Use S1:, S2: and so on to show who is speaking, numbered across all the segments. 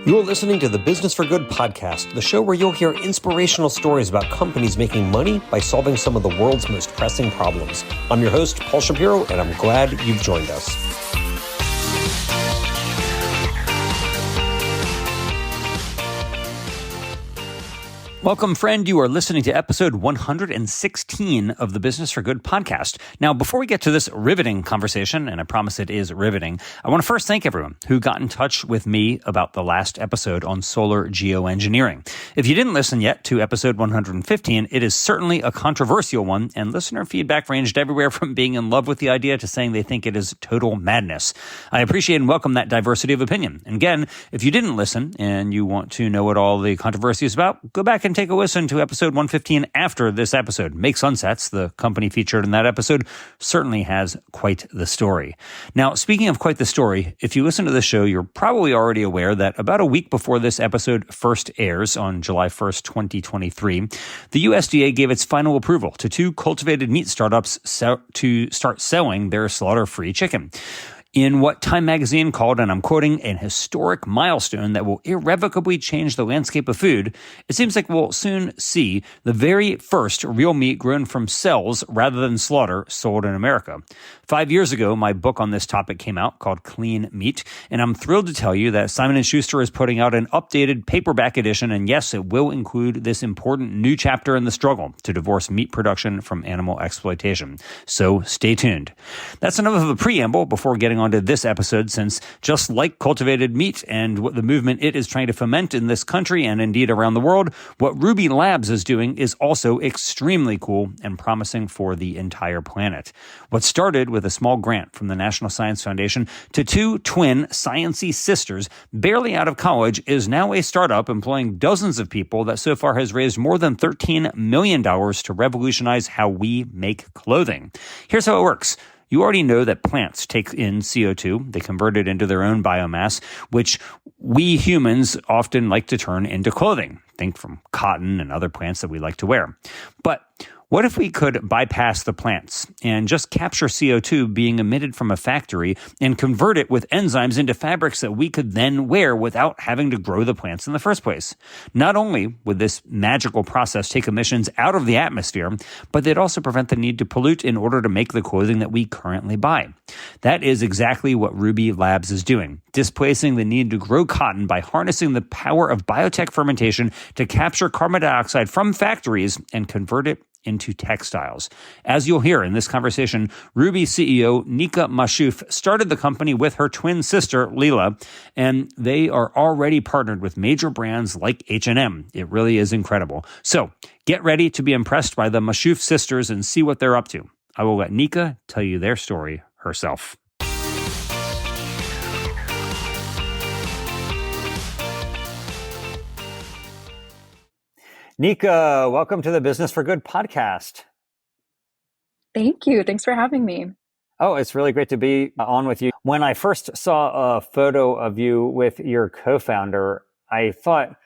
S1: You're listening to the Business for Good podcast, the show where you'll hear inspirational stories about companies making money by solving some of the world's most pressing problems. I'm your host, Paul Shapiro, and I'm glad you've joined us. Welcome, friend. You are listening to episode 116 of the Business for Good podcast. Now, before we get to this riveting conversation, and I promise it is riveting, I want to first thank everyone who got in touch with me about the last episode on solar geoengineering. If you didn't listen yet to episode 115, it is certainly a controversial one, and listener feedback ranged everywhere from being in love with the idea to saying they think it is total madness. I appreciate and welcome that diversity of opinion. And again, if you didn't listen and you want to know what all the controversy is about, go back and take a listen to episode 115 after this episode. Make Sunsets, the company featured in that episode, certainly has quite the story. Now, speaking of quite the story, if you listen to the show, you're probably already aware that about a week before this episode first airs on July 1st, 2023, the USDA gave its final approval to two cultivated meat startups to start selling their slaughter-free chicken. In what Time magazine called, and I'm quoting, an historic milestone that will irrevocably change the landscape of food, it seems like we'll soon see the very first real meat grown from cells rather than slaughter sold in America. 5 years ago, my book on this topic came out called Clean Meat, and I'm thrilled to tell you that Simon & Schuster is putting out an updated paperback edition, and yes, it will include this important new chapter in the struggle to divorce meat production from animal exploitation. So stay tuned. That's enough of a preamble before getting onto this episode, since just like cultivated meat and what the movement it is trying to foment in this country and indeed around the world, what Rubi Labs is doing is also extremely cool and promising for the entire planet. What started with a small grant from the National Science Foundation to two twin science-y sisters barely out of college is now a startup employing dozens of people that so far has raised more than $13 million to revolutionize how we make clothing. Here's how it works. You already know that plants take in CO2. They convert it into their own biomass, which we humans often like to turn into clothing. Think from cotton and other plants that we like to wear. But what if we could bypass the plants and just capture CO2 being emitted from a factory and convert it with enzymes into fabrics that we could then wear without having to grow the plants in the first place? Not only would this magical process take emissions out of the atmosphere, but they'd also prevent the need to pollute in order to make the clothing that we currently buy. That is exactly what Rubi Labs is doing, displacing the need to grow cotton by harnessing the power of biotech fermentation to capture carbon dioxide from factories and convert it into textiles. As you'll hear in this conversation, Rubi CEO Nika Mashouf started the company with her twin sister, Leela, and they are already partnered with major brands like H&M. It really is incredible. So get ready to be impressed by the Mashouf sisters and see what they're up to. I will let Nika tell you their story herself. Nika, welcome to the Business for Good podcast.
S2: Thank you. Thanks for having me.
S1: Oh, it's really great to be on with you. When I first saw a photo of you with your co-founder, I thought,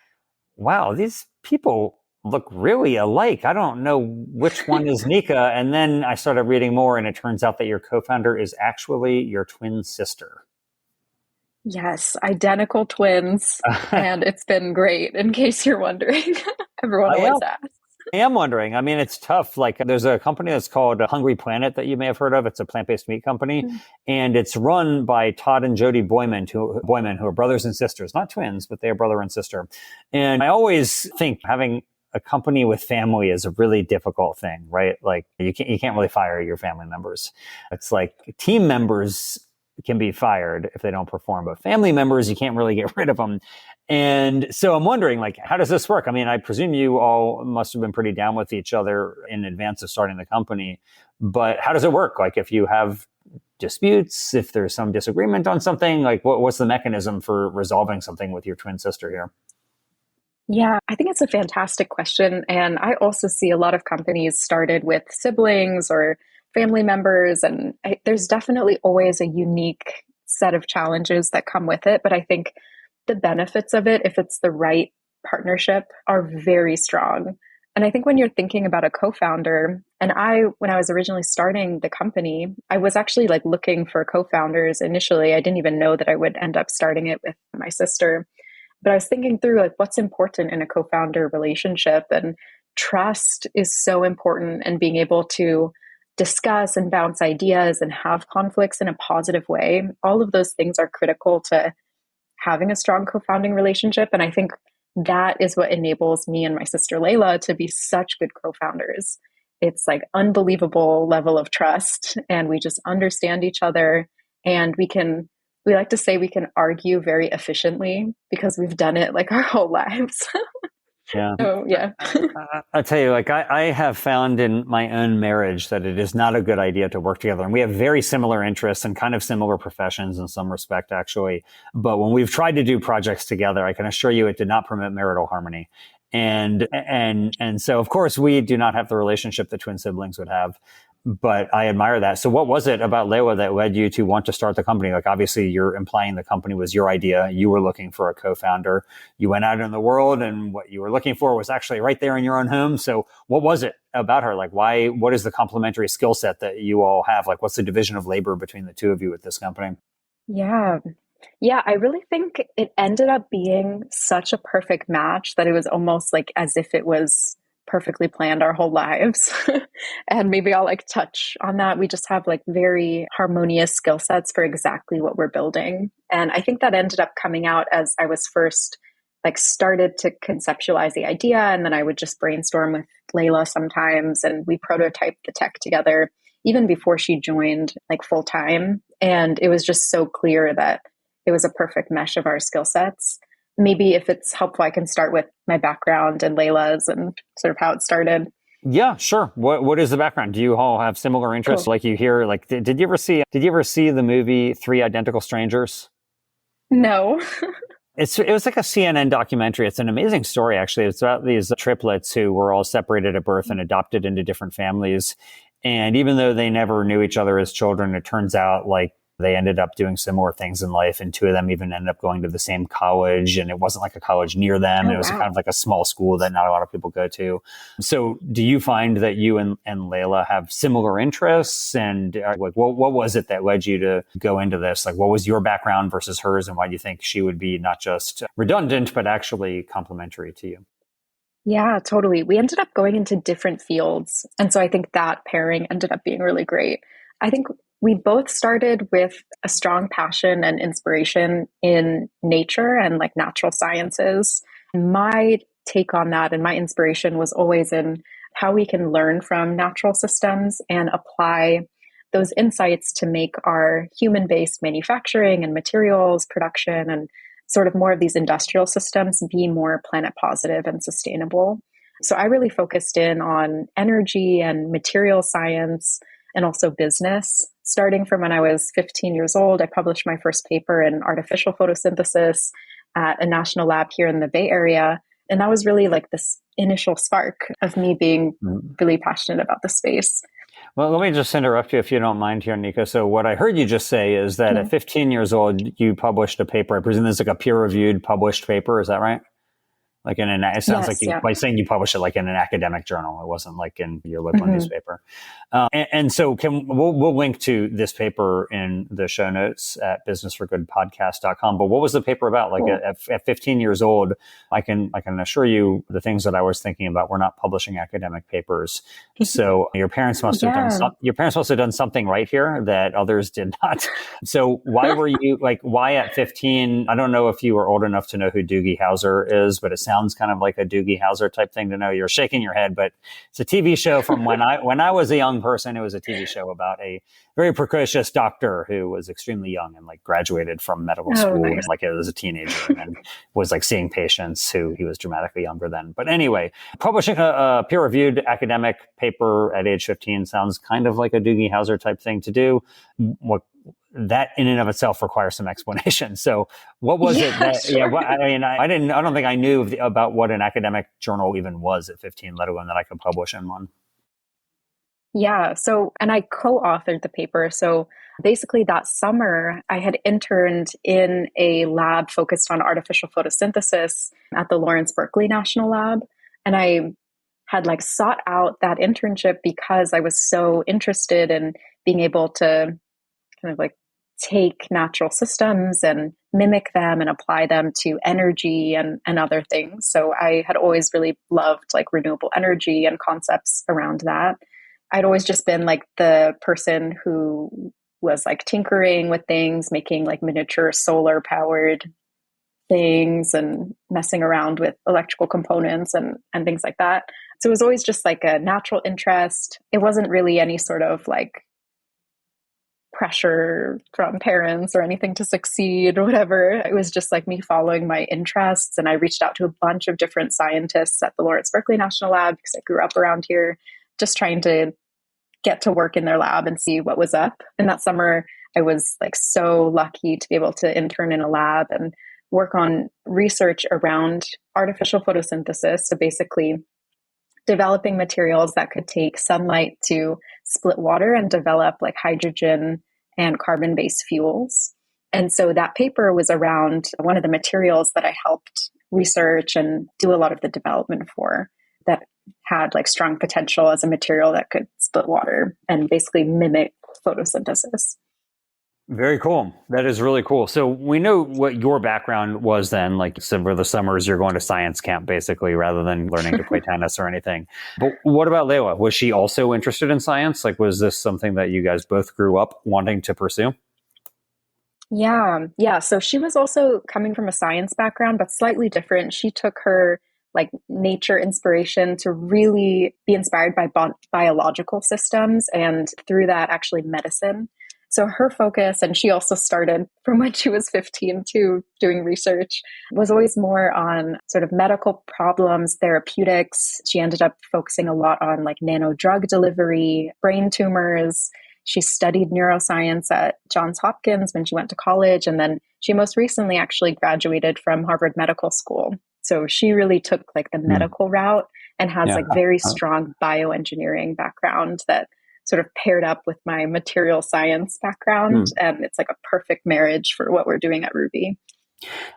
S1: wow, these people look really alike. I don't know which one is Nika. And then I started reading more, and it turns out that your co-founder is actually your twin sister.
S2: Yes, identical twins. And it's been great, in case you're wondering. Everyone always asks.
S1: I am wondering. I mean, it's tough. Like, there's a company that's called Hungry Planet that you may have heard of. It's a plant-based meat company, and it's run by Todd and Jody Boyman, who are brothers and sisters, not twins, but they are brother and sister. And I always think having a company with family is a really difficult thing, right? Like, you can't really fire your family members. It's like team members can be fired if they don't perform, but family members, you can't really get rid of them. And so I'm wondering, like, how does this work? I mean, I presume you all must have been pretty down with each other in advance of starting the company, but how does it work? Like, if you have disputes, if there's some disagreement on something, like what's the mechanism for resolving something with your twin sister here?
S2: Yeah, I think it's a fantastic question. And I also see a lot of companies started with siblings or family members, and there's definitely always a unique set of challenges that come with it. But I think the benefits of it, if it's the right partnership, are very strong. And I think when you're thinking about a co-founder, and when I was originally starting the company, I was actually like looking for co-founders initially. I didn't even know that I would end up starting it with my sister. But I was thinking through like what's important in a co-founder relationship, and trust is so important, and being able to discuss and bounce ideas and have conflicts in a positive way. All of those things are critical to having a strong co-founding relationship. And I think that is what enables me and my sister Layla to be such good co-founders. It's like unbelievable level of trust, and we just understand each other, and we like to say we can argue very efficiently because we've done it like our whole lives.
S1: Yeah.
S2: So yeah.
S1: I'll tell you, like I have found in my own marriage that it is not a good idea to work together. And we have very similar interests and kind of similar professions in some respect, actually. But when we've tried to do projects together, I can assure you it did not promote marital harmony. And so, of course, we do not have the relationship that twin siblings would have. But I admire that. So what was it about Layla that led you to want to start the company? Like, obviously, you're implying the company was your idea. You were looking for a co-founder. You went out in the world, and what you were looking for was actually right there in your own home. So what was it about her? Like, what is the complementary skill set that you all have? Like, what's the division of labor between the two of you at this company?
S2: Yeah. Yeah, I really think it ended up being such a perfect match that it was almost like as if it was perfectly planned our whole lives. And maybe I'll like touch on that. We just have like very harmonious skill sets for exactly what we're building. And I think that ended up coming out as I was first like started to conceptualize the idea. And then I would just brainstorm with Layla sometimes, and we prototyped the tech together even before she joined like full time. And it was just so clear that it was a perfect mesh of our skill sets. Maybe if it's helpful, I can start with my background and Layla's and sort of how it started.
S1: Yeah, sure. What is the background? Do you all have similar interests?
S2: Cool.
S1: Like you hear, like, did you ever see the movie Three Identical Strangers?
S2: No.
S1: It was like a CNN documentary. It's an amazing story, actually. It's about these triplets who were all separated at birth and adopted into different families. And even though they never knew each other as children, it turns out like they ended up doing similar things in life. And two of them even ended up going to the same college. And it wasn't like a college near them.
S2: Oh,
S1: It was
S2: wow.
S1: kind of like a small school that not a lot of people go to. So do you find that you and Layla have similar interests? And like, what was it that led you to go into this? Like, what was your background versus hers? And why do you think she would be not just redundant, but actually complementary to you?
S2: Yeah, totally. We ended up going into different fields. And so I think that pairing ended up being really great. I think we both started with a strong passion and inspiration in nature and like natural sciences. My take on that and my inspiration was always in how we can learn from natural systems and apply those insights to make our human based manufacturing and materials production and sort of more of these industrial systems be more planet positive and sustainable. So I really focused in on energy and material science and also business. Starting from when I was 15 years old, I published my first paper in artificial photosynthesis at a national lab here in the Bay Area. And that was really like this initial spark of me being really passionate about the space.
S1: Well, let me just interrupt you if you don't mind here, Nika. So what I heard you just say is that
S2: Yeah.
S1: at 15 years old, you published a paper. I presume this is like a peer-reviewed published paper. Is that right? Like it sounds like
S2: Yes. Yeah.
S1: by saying you published it like in an academic journal. It wasn't like in your local newspaper. And so we'll link to this paper in the show notes at businessforgoodpodcast.com. But what was the paper about? Like
S2: Cool.
S1: at 15 years old, I can assure you the things that I was thinking about were not publishing academic papers. So your parents must have done something right here that others did not. So why were you why at 15? I don't know if you were old enough to know who Doogie Howser is, but it sounds kind of like a Doogie Howser type thing to know. You're shaking your head, but it's a TV show from when I was a young person. It was a TV show about a very precocious doctor who was extremely young and like graduated from medical school
S2: Nice.
S1: like as a teenager and then was like seeing patients who he was dramatically younger than. But anyway, publishing a peer-reviewed academic paper at age 15 sounds kind of like a Doogie Howser type thing to do. What that in and of itself requires some explanation. So what was it that,
S2: Sure.
S1: I don't think I knew about what an academic journal even was at 15, let alone that I could publish in one.
S2: Yeah. So, and I co-authored the paper. So basically that summer I had interned in a lab focused on artificial photosynthesis at the Lawrence Berkeley National Lab. And I had like sought out that internship because I was so interested in being able to kind of like take natural systems and mimic them and apply them to energy and other things. So I had always really loved like renewable energy and concepts around that. I'd always just been like the person who was like tinkering with things, making like miniature solar powered things and messing around with electrical components and things like that. So it was always just like a natural interest. It wasn't really any sort of like pressure from parents or anything to succeed or whatever. It was just like me following my interests. And I reached out to a bunch of different scientists at the Lawrence Berkeley National Lab because I grew up around here, just trying to get to work in their lab and see what was up. And that summer, I was like so lucky to be able to intern in a lab and work on research around artificial photosynthesis. So basically, developing materials that could take sunlight to split water and develop like hydrogen and carbon-based fuels. And so that paper was around one of the materials that I helped research and do a lot of the development for, that had like strong potential as a material that could split water and basically mimic photosynthesis.
S1: Very cool. That is really cool. So we know what your background was then, like you said, for the summers, you're going to science camp basically rather than learning to play tennis or anything. But what about Leila? Was she also interested in science? Like, was this something that you guys both grew up wanting to pursue?
S2: Yeah. So she was also coming from a science background, but slightly different. She took her like nature inspiration to really be inspired by biological systems and through that actually medicine. So her focus, and she also started from when she was 15 to doing research, was always more on sort of medical problems, therapeutics. She ended up focusing a lot on like nano drug delivery, brain tumors. She studied neuroscience at Johns Hopkins when she went to college. And then she most recently actually graduated from Harvard Medical School. So she really took like the medical route and has like very strong bioengineering background that sort of paired up with my material science background. And it's like a perfect marriage for what we're doing at Rubi.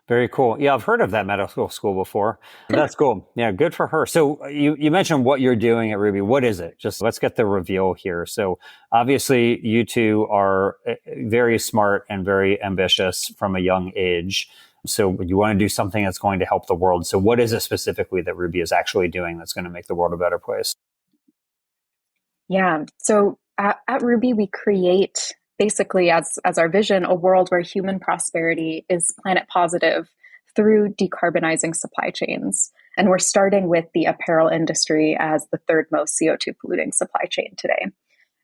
S1: Very cool. Yeah, I've heard of that medical school before. That's cool. Yeah, good for her. So you mentioned what you're doing at Rubi. What is it? Just let's get the reveal here. So obviously you two are very smart and very ambitious from a young age. So you want to do something that's going to help the world. So what is it specifically that Rubi is actually doing that's going to make the world a better place?
S2: Yeah. So at Rubi, we create basically as our vision, a world where human prosperity is planet positive through decarbonizing supply chains. And we're starting with the apparel industry as the third most CO2 polluting supply chain today.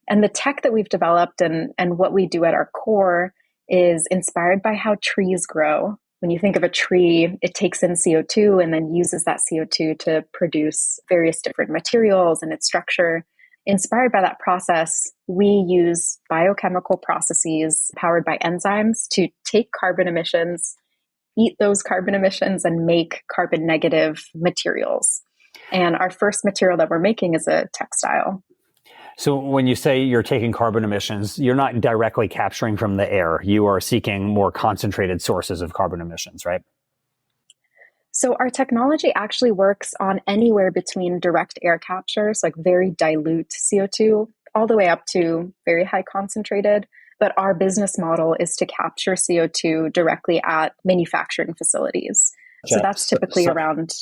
S2: And the tech that we've developed and what we do at our core is inspired by how trees grow. When you think of a tree, it takes in CO2 and then uses that CO2 to produce various different materials and its structure. Inspired by that process, we use biochemical processes powered by enzymes to take carbon emissions, eat those carbon emissions, and make carbon negative materials. And our first material that we're making is a textile.
S1: So when you say you're taking carbon emissions, you're not directly capturing from the air. You are seeking more concentrated sources of carbon emissions, right?
S2: So our technology actually works on anywhere between direct air capture, so like very dilute CO2, all the way up to very high concentrated. But our business model is to capture CO2 directly at manufacturing facilities. So that's typically around,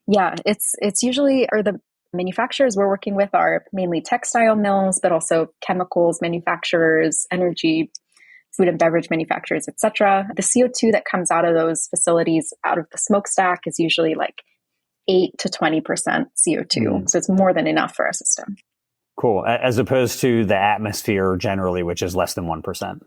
S2: it's usually, or the manufacturers we're working with are mainly textile mills, but also chemicals manufacturers, energy, food and beverage manufacturers, et cetera. The CO2 that comes out of those facilities, out of the smokestack, is usually like 8 to 20% CO2. So it's more than enough for our system.
S1: Cool. As opposed to the atmosphere generally, which is less than 1%.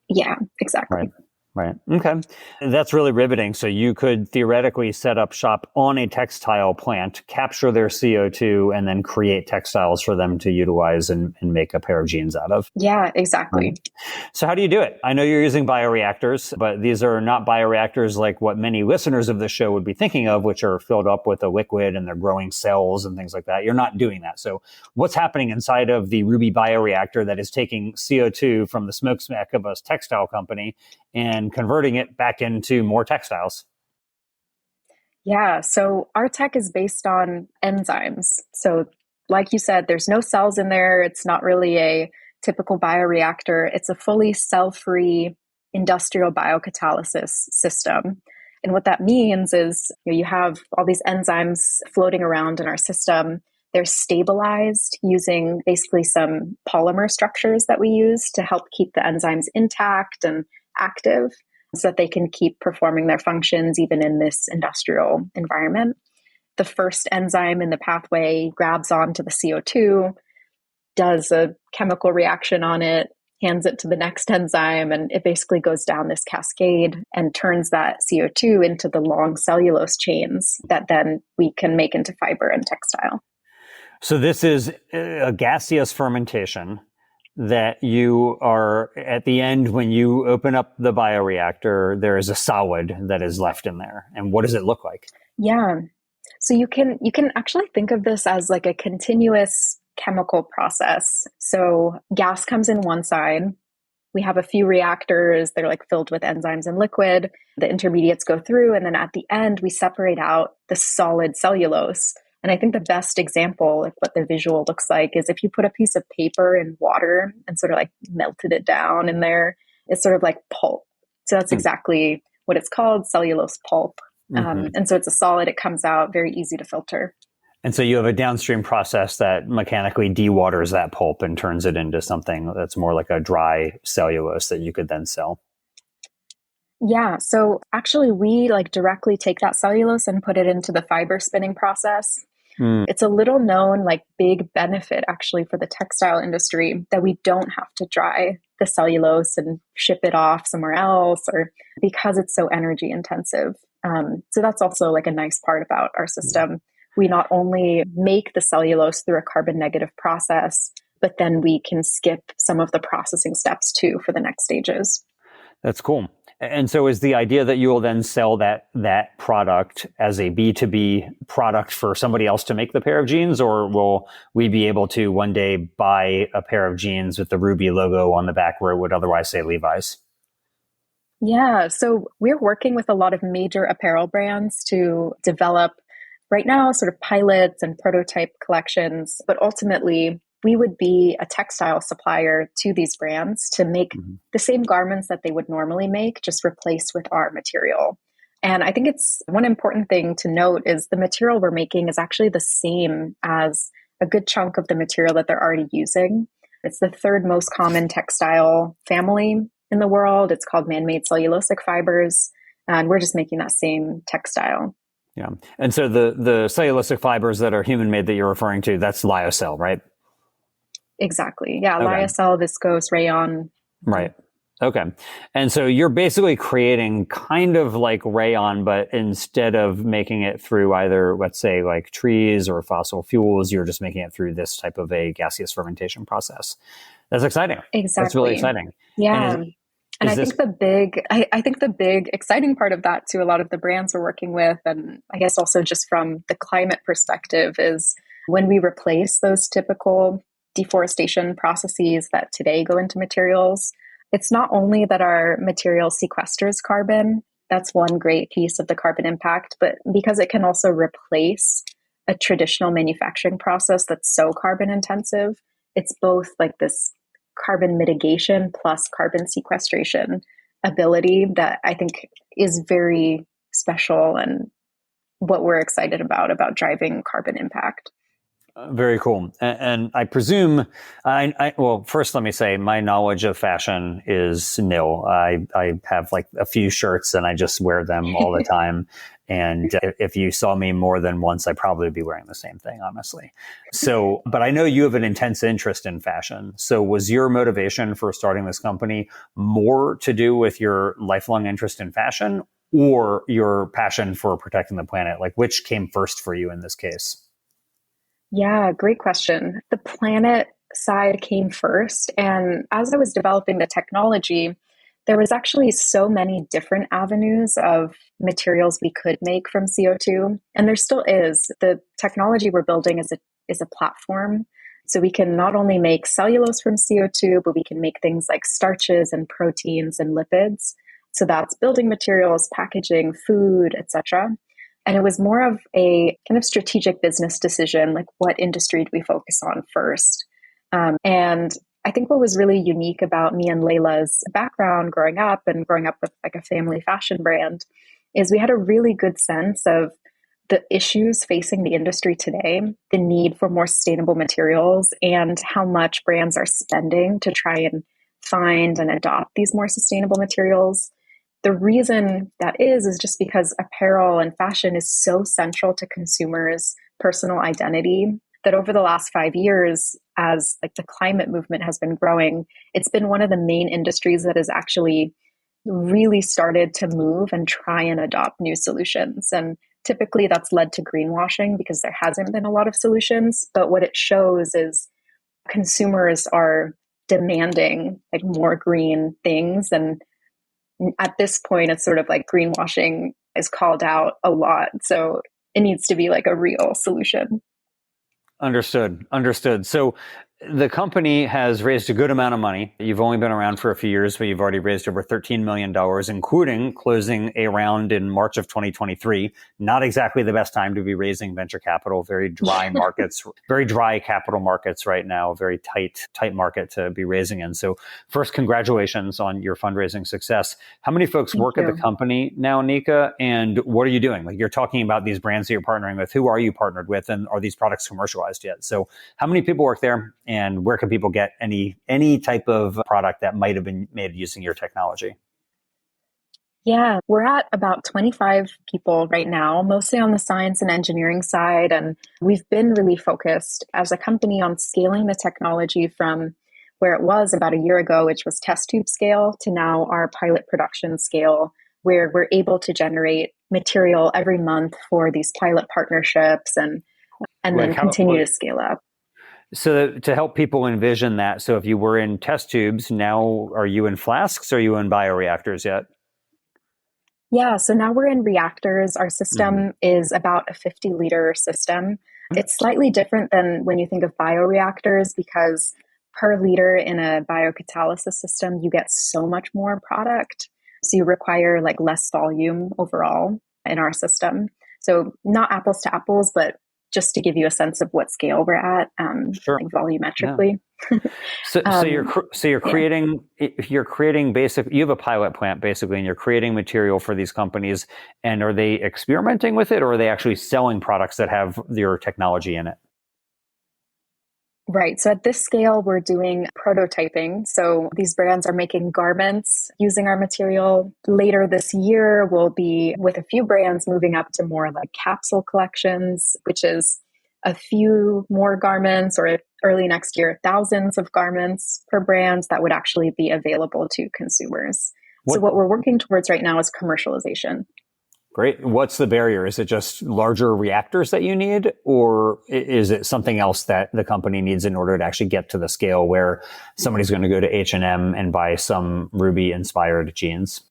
S2: Yeah, exactly.
S1: Right. Okay. That's really riveting. So you could theoretically set up shop on a textile plant, capture their CO2, and then create textiles for them to utilize and make a pair of jeans out of.
S2: Yeah, exactly.
S1: Right. So how do you do it? I know you're using bioreactors, but these are not bioreactors like what many listeners of the show would be thinking of, which are filled up with a liquid and they're growing cells and things like that. You're not doing that. So what's happening inside of the Rubi bioreactor that is taking CO2 from the smokestack of a textile company and converting it back into more textiles?
S2: Yeah, so our tech is based on enzymes. So like you said, there's no cells in there. It's not really a typical bioreactor. It's a fully cell-free industrial biocatalysis system. And what that means is you have all these enzymes floating around in our system. They're stabilized using basically some polymer structures that we use to help keep the enzymes intact and active so that they can keep performing their functions even in this industrial environment. The first enzyme in the pathway grabs onto the CO2, does a chemical reaction on it, hands it to the next enzyme, and it basically goes down this cascade and turns that CO2 into the long cellulose chains that then we can make into fiber and textile.
S1: So this is a gaseous fermentation that you are, at the end, when you open up the bioreactor, there is a solid that is left in there. And what does it look like?
S2: Yeah. So you can actually think of this as like a continuous chemical process. So gas comes in one side. We have a few reactors. They're like filled with enzymes and liquid. The intermediates go through. And then at the end, we separate out the solid cellulose. And I think the best example of what the visual looks like is if you put a piece of paper in water and sort of like melted it down in there, it's sort of like pulp. So that's exactly what it's called, cellulose pulp. And so it's a solid, it comes out very easy to filter.
S1: And so you have a downstream process that mechanically dewaters that pulp and turns it into something that's more like a dry cellulose that you could then sell.
S2: Yeah. So actually we like directly take that cellulose and put it into the fiber spinning process. It's a little known like big benefit actually for the textile industry that we don't have to dry the cellulose and ship it off somewhere else, or because it's so energy intensive. So that's also like a nice part about our system. We not only make the cellulose through a carbon negative process, but then we can skip some of the processing steps too for the next stages.
S1: That's cool. And so is the idea that you will then sell that product as a B2B product for somebody else to make the pair of jeans, or will we be able to one day buy a pair of jeans with the Rubi logo on the back where it would otherwise say Levi's?
S2: Yeah, so we're working with a lot of major apparel brands to develop right now sort of pilots and prototype collections, but ultimately we would be a textile supplier to these brands to make the same garments that they would normally make, just replaced with our material. And I think it's one important thing to note is the material we're making is actually the same as a good chunk of the material that they're already using. It's the third most common textile family in the world. It's called man-made cellulosic fibers. And we're just making that same textile.
S1: Yeah. And so the cellulosic fibers that are human-made that you're referring to, that's lyocell, right?
S2: Exactly. Yeah.
S1: Okay.
S2: Lyocell, viscose, rayon.
S1: Right. Okay. And so you're basically creating kind of like rayon, but instead of making it through either, let's say, like trees or fossil fuels, you're just making it through this type of a gaseous fermentation process. That's exciting.
S2: Exactly.
S1: That's really exciting.
S2: Yeah. And I think the big exciting part of that to a lot of the brands we're working with, and I guess also just from the climate perspective, is when we replace those typical deforestation processes that today go into materials, it's not only that our material sequesters carbon, that's one great piece of the carbon impact, but because it can also replace a traditional manufacturing process that's so carbon intensive, it's both like this carbon mitigation plus carbon sequestration ability that I think is very special and what we're excited about driving carbon impact.
S1: Very cool. And I presume, well, first let me say my knowledge of fashion is nil. I have like a few shirts and I just wear them all the time. And if you saw me more than once, I'd probably be wearing the same thing, honestly. So, but I know you have an intense interest in fashion. So was your motivation for starting this company more to do with your lifelong interest in fashion or your passion for protecting the planet? Like which came first for you in this case?
S2: Yeah, great question. The planet side came first. And as I was developing the technology, there was actually so many different avenues of materials we could make from CO2. And there still is. The technology we're building is a platform. So we can not only make cellulose from CO2, but we can make things like starches and proteins and lipids. So that's building materials, packaging, food, etc. And it was more of a kind of strategic business decision, like what industry do we focus on first? And I think what was really unique about me and Layla's background growing up and growing up with like a family fashion brand is we had a really good sense of the issues facing the industry today, the need for more sustainable materials, and how much brands are spending to try and find and adopt these more sustainable materials. The reason that is just because apparel and fashion is so central to consumers' personal identity that over the last 5 years, as like the climate movement has been growing, it's been one of the main industries that has actually really started to move and try and adopt new solutions. And typically that's led to greenwashing because there hasn't been a lot of solutions. But what it shows is consumers are demanding like more green things. And at this point, it's sort of like greenwashing is called out a lot. So it needs to be like a real solution.
S1: Understood. So the company has raised a good amount of money. You've only been around for a few years, but you've already raised over $13 million, including closing a round in March of 2023. Not exactly the best time to be raising venture capital. Very dry markets, very dry capital markets right now, very tight market to be raising in. So first, congratulations on your fundraising success. How many folks work at the company now, Nika? And what are you doing? Like you're talking about these brands that you're partnering with. Who are you partnered with? And are these products commercialized yet? So how many people work there? And where can people get any type of product that might have been made using your technology?
S2: Yeah, we're at about 25 people right now, mostly on the science and engineering side. And we've been really focused as a company on scaling the technology from where it was about a year ago, which was test tube scale, to now our pilot production scale, where we're able to generate material every month for these pilot partnerships and then continue to scale up.
S1: So to help people envision that, so if you were in test tubes, now are you in flasks or are you in bioreactors yet?
S2: Yeah, so now we're in reactors. Our system is about a 50-liter system. It's slightly different than when you think of bioreactors because per liter in a biocatalysis system, you get so much more product. So you require like less volume overall in our system. So not apples to apples, but just to give you a sense of what scale we're at,
S1: Sure.
S2: like volumetrically.
S1: Yeah. You're creating basic. You have a pilot plant basically, and you're creating material for these companies. And are they experimenting with it, or are they actually selling products that have your technology in it?
S2: Right. So at this scale, we're doing prototyping. So these brands are making garments using our material. Later this year, we'll be with a few brands moving up to more like capsule collections, which is a few more garments, or early next year, thousands of garments per brand that would actually be available to consumers. So what we're working towards right now is commercialization.
S1: Great. What's the barrier? Is it just larger reactors that you need, or is it something else that the company needs in order to actually get to the scale where somebody's going to go to H&M and buy some Ruby inspired jeans?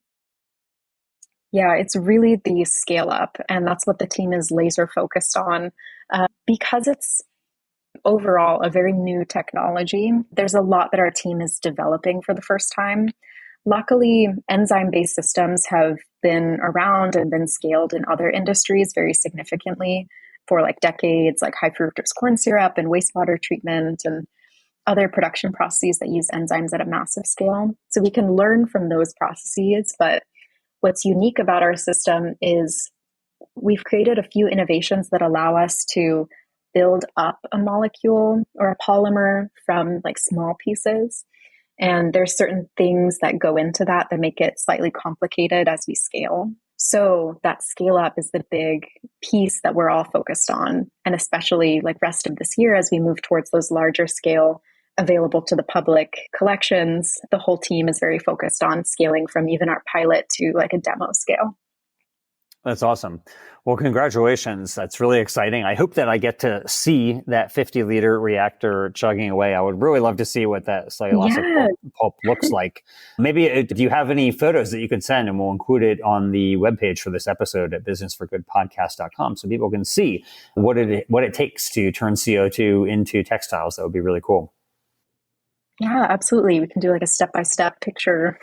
S2: Yeah, it's really the scale up, and that's what the team is laser focused on. Because it's overall a very new technology, there's a lot that our team is developing for the first time. Luckily, enzyme-based systems have been around and been scaled in other industries very significantly for like decades, like high fructose corn syrup and wastewater treatment and other production processes that use enzymes at a massive scale. So we can learn from those processes. But what's unique about our system is we've created a few innovations that allow us to build up a molecule or a polymer from like small pieces. And there's certain things that go into that make it slightly complicated as we scale. So that scale up is the big piece that we're all focused on. And especially like rest of this year, as we move towards those larger scale available to the public collections, the whole team is very focused on scaling from even our pilot to like a demo scale.
S1: That's awesome. Well, congratulations. That's really exciting. I hope that I get to see that 50-liter reactor chugging away. I would really love to see what that cellulosic pulp looks like. Maybe do you have any photos that you could send, and we'll include it on the webpage for this episode at businessforgoodpodcast.com so people can see what it takes to turn CO2 into textiles. That would be really cool.
S2: Yeah, absolutely. We can do like a step-by-step picture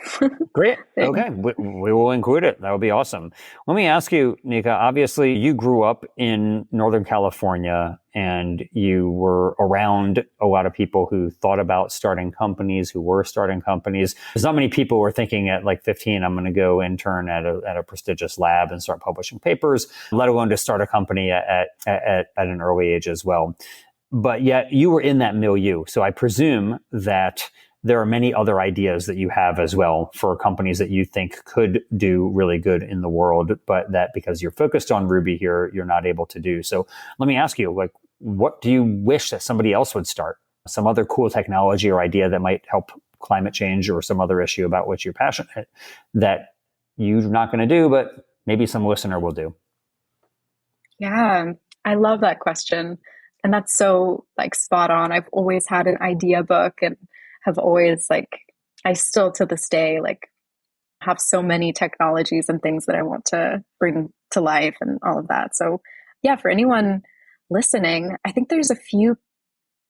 S1: Great.
S2: thing.
S1: Okay. We will include it. That would be awesome. Let me ask you, Nika, obviously you grew up in Northern California and you were around a lot of people who thought about starting companies, who were starting companies. There's not many people who are thinking at like 15, I'm going to go intern at a prestigious lab and start publishing papers, let alone to start a company at an early age as well. But yet you were in that milieu. So I presume that there are many other ideas that you have as well for companies that you think could do really good in the world, but that because you're focused on Ruby here, you're not able to do. So let me ask you, like, what do you wish that somebody else would start? Some other cool technology or idea that might help climate change or some other issue about which you're passionate that you're not going to do, but maybe some listener will do.
S2: Yeah, I love that question. And that's so like spot on. I've always had an idea book and have always like, I still to this day like have so many technologies and things that I want to bring to life and all of that. So yeah, for anyone listening, I think there's a few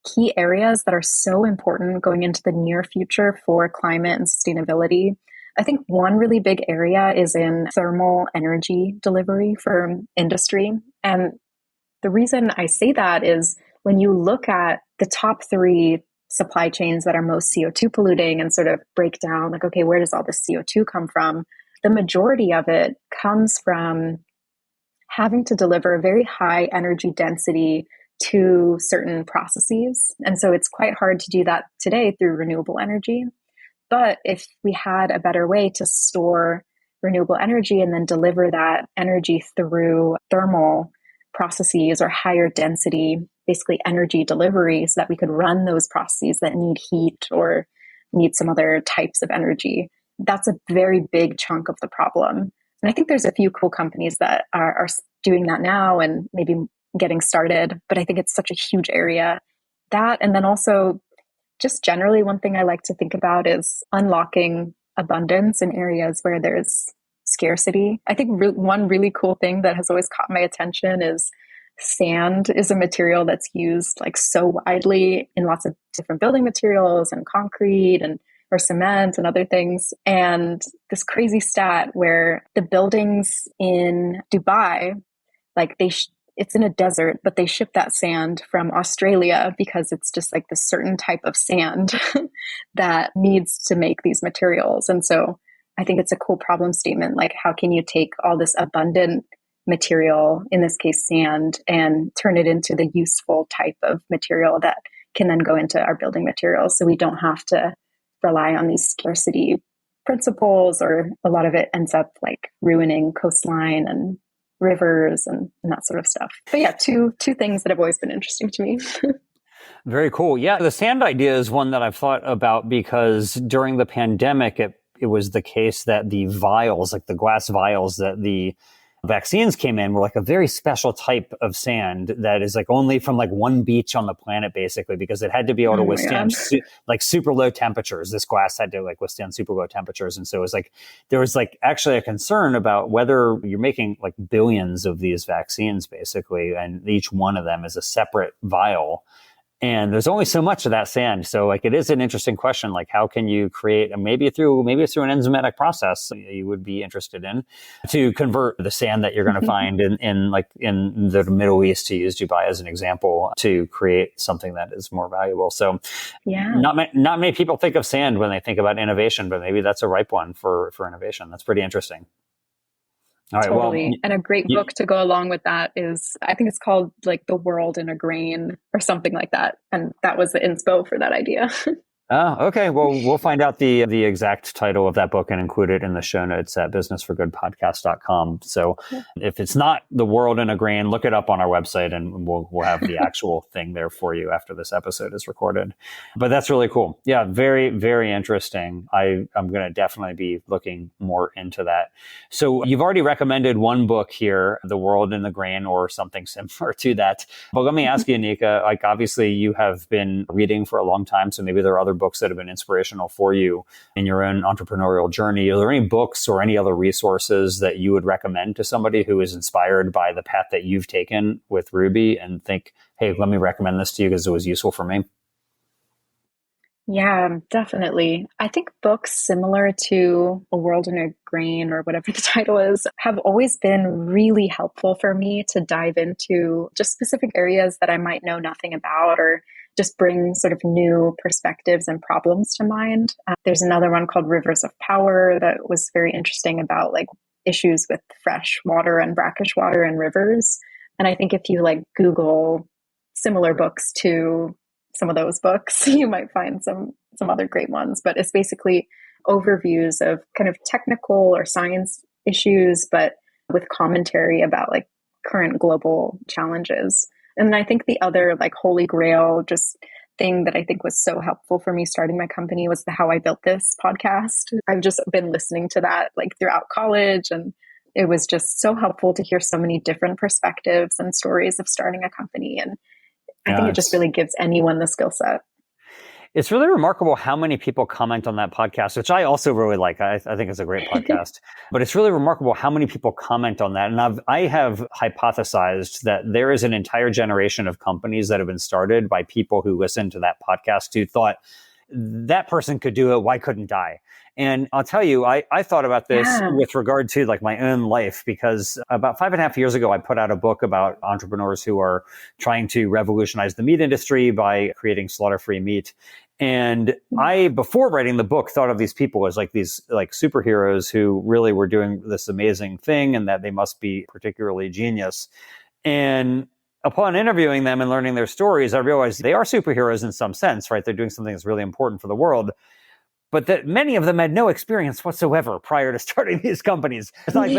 S2: key areas that are so important going into the near future for climate and sustainability. I think one really big area is in thermal energy delivery for industry. And the reason I say that is when you look at the top three supply chains that are most CO2 polluting and sort of break down, like, okay, where does all this CO2 come from? The majority of it comes from having to deliver very high energy density to certain processes. And so it's quite hard to do that today through renewable energy. But if we had a better way to store renewable energy and then deliver that energy through thermal processes or higher density, basically energy delivery, so that we could run those processes that need heat or need some other types of energy, that's a very big chunk of the problem. And I think there's a few cool companies that are doing that now and maybe getting started, but I think it's such a huge area. That, and then also just generally, one thing I like to think about is unlocking abundance in areas where there's scarcity. I think one really cool thing that has always caught my attention is sand is a material that's used like so widely in lots of different building materials and concrete and or cement and other things. And this crazy stat where the buildings in Dubai, like it's in a desert, but they ship that sand from Australia because it's just like this certain type of sand that needs to make these materials. And so I think it's a cool problem statement. Like, how can you take all this abundant material, in this case, sand, and turn it into the useful type of material that can then go into our building materials so we don't have to rely on these scarcity principles, or a lot of it ends up like ruining coastline and rivers and that sort of stuff. But yeah, two things that have always been interesting to me.
S1: Very cool. Yeah, the sand idea is one that I've thought about because during the pandemic, it was the case that the vials, like the glass vials that the vaccines came in, were like a very special type of sand that is like only from like one beach on the planet, basically, because it had to be able to withstand like super low temperatures. This glass had to like withstand super low temperatures. And so it was like, there was like actually a concern about whether you're making like billions of these vaccines, basically, and each one of them is a separate vial. And there's only so much of that sand. So like, it is an interesting question. Like, how can you create, and maybe it's through an enzymatic process you would be interested in, to convert the sand that you're going to find in the Middle East, to use Dubai as an example, to create something that is more valuable. So
S2: Yeah.
S1: not many people think of sand when they think about innovation, but maybe that's a ripe one for innovation. That's pretty interesting. All right.
S2: Totally.
S1: Well,
S2: And a great book to go along with that is, I think it's called like The World in a Grain or something like that. And that was the inspo for that idea.
S1: Oh, okay. Well, we'll find out the exact title of that book and include it in the show notes at businessforgoodpodcast.com. So if it's not The World in a Grain, look it up on our website and we'll have the actual thing there for you after this episode is recorded. But that's really cool. Yeah, very, very interesting. I'm going to definitely be looking more into that. So you've already recommended one book here, The World in the Grain, or something similar to that. But let me ask you, Nika, like obviously you have been reading for a long time, so maybe there are other books that have been inspirational for you in your own entrepreneurial journey. Are there any books or any other resources that you would recommend to somebody who is inspired by the path that you've taken with Ruby and think, hey, let me recommend this to you because it was useful for me?
S2: Yeah, definitely. I think books similar to A World in a Grain or whatever the title is have always been really helpful for me to dive into just specific areas that I might know nothing about or just bring sort of new perspectives and problems to mind. There's another one called Rivers of Power that was very interesting about like issues with fresh water and brackish water in rivers. And I think if you like Google similar books to some of those books, you might find some other great ones. But it's basically overviews of kind of technical or science issues, but with commentary about like current global challenges. And I think the other like holy grail just thing that I think was so helpful for me starting my company was the How I Built This podcast. I've just been listening to that like throughout college, and it was just so helpful to hear so many different perspectives and stories of starting a company. And I think
S1: Yeah,
S2: it just really gives anyone the skill set.
S1: it's really remarkable how many people comment on that podcast, which I also really like. I think it's a great podcast, but it's really remarkable how many people comment on that. And I have hypothesized that there is an entire generation of companies that have been started by people who listened to that podcast who thought that person could do it. Why couldn't I? And I'll tell you, I thought about this with regard to like my own life, because about 5.5 years ago, I put out a book about entrepreneurs who are trying to revolutionize the meat industry by creating slaughter-free meat. And I, before writing the book, thought of these people as like these like superheroes who really were doing this amazing thing and that they must be particularly genius. And upon interviewing them and learning their stories, I realized they are superheroes in some sense, right? They're doing something that's really important for the world, but that many of them had no experience whatsoever prior to starting these companies. It's not like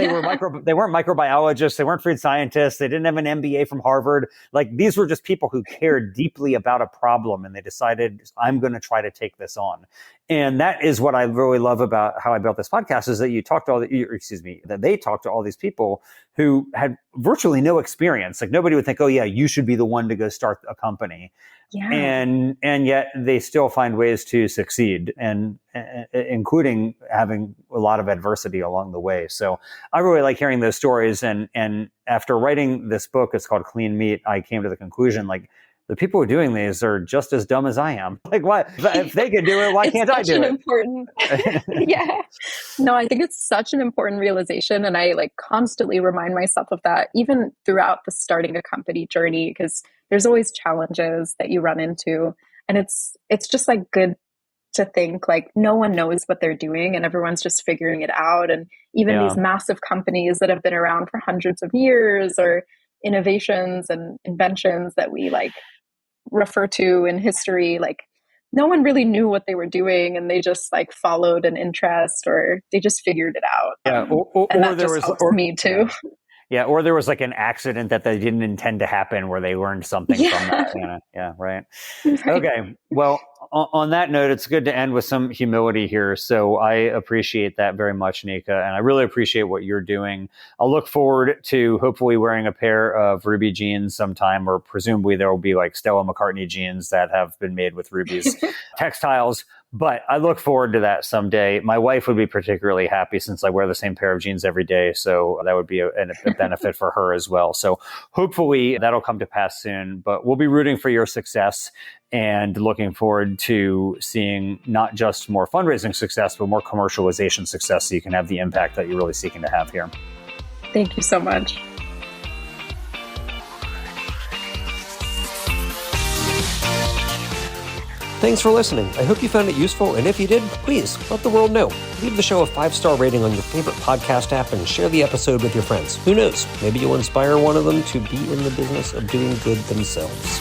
S1: they weren't microbiologists, they weren't food scientists, they didn't have an MBA from Harvard. Like these were just people who cared deeply about a problem, and they decided, I'm going to try to take this on. And that is what I really love about How I Built This podcast, is that that they talked to all these people who had virtually no experience. Like nobody would think, oh yeah, you should be the one to go start a company.
S2: Yeah.
S1: And yet they still find ways to succeed, and including having a lot of adversity along the way. So I really like hearing those stories. And after writing this book, it's called Clean Meat, I came to the conclusion, like, the people who are doing these are just as dumb as I am. Like, what? If they can do it, why can't I do it?
S2: Important. Yeah. No, I think it's such an important realization. And I like constantly remind myself of that, even throughout the starting a company journey, because there's always challenges that you run into. And it's just like good to think like no one knows what they're doing and everyone's just figuring it out. And even these massive companies that have been around for hundreds of years, or innovations and inventions that we like refer to in history, like no one really knew what they were doing, and they just like followed an interest, or they just figured it out.
S1: Yeah,
S2: and that just helps me too.
S1: Yeah, or there was like an accident that they didn't intend to happen where they learned something from that. Yeah, right. Okay, well, on that note, it's good to end with some humility here. So I appreciate that very much, Nika, and I really appreciate what you're doing. I'll look forward to hopefully wearing a pair of Rubi jeans sometime, or presumably there will be like Stella McCartney jeans that have been made with Rubi's textiles. But I look forward to that someday. My wife would be particularly happy since I wear the same pair of jeans every day. So that would be a benefit for her as well. So hopefully that'll come to pass soon. But we'll be rooting for your success and looking forward to seeing not just more fundraising success, but more commercialization success, so you can have the impact that you're really seeking to have here.
S2: Thank you so much.
S3: Thanks for listening. I hope you found it useful, and if you did, please let the world know. Leave the show a 5-star rating on your favorite podcast app and share the episode with your friends. Who knows? Maybe you'll inspire one of them to be in the business of doing good themselves.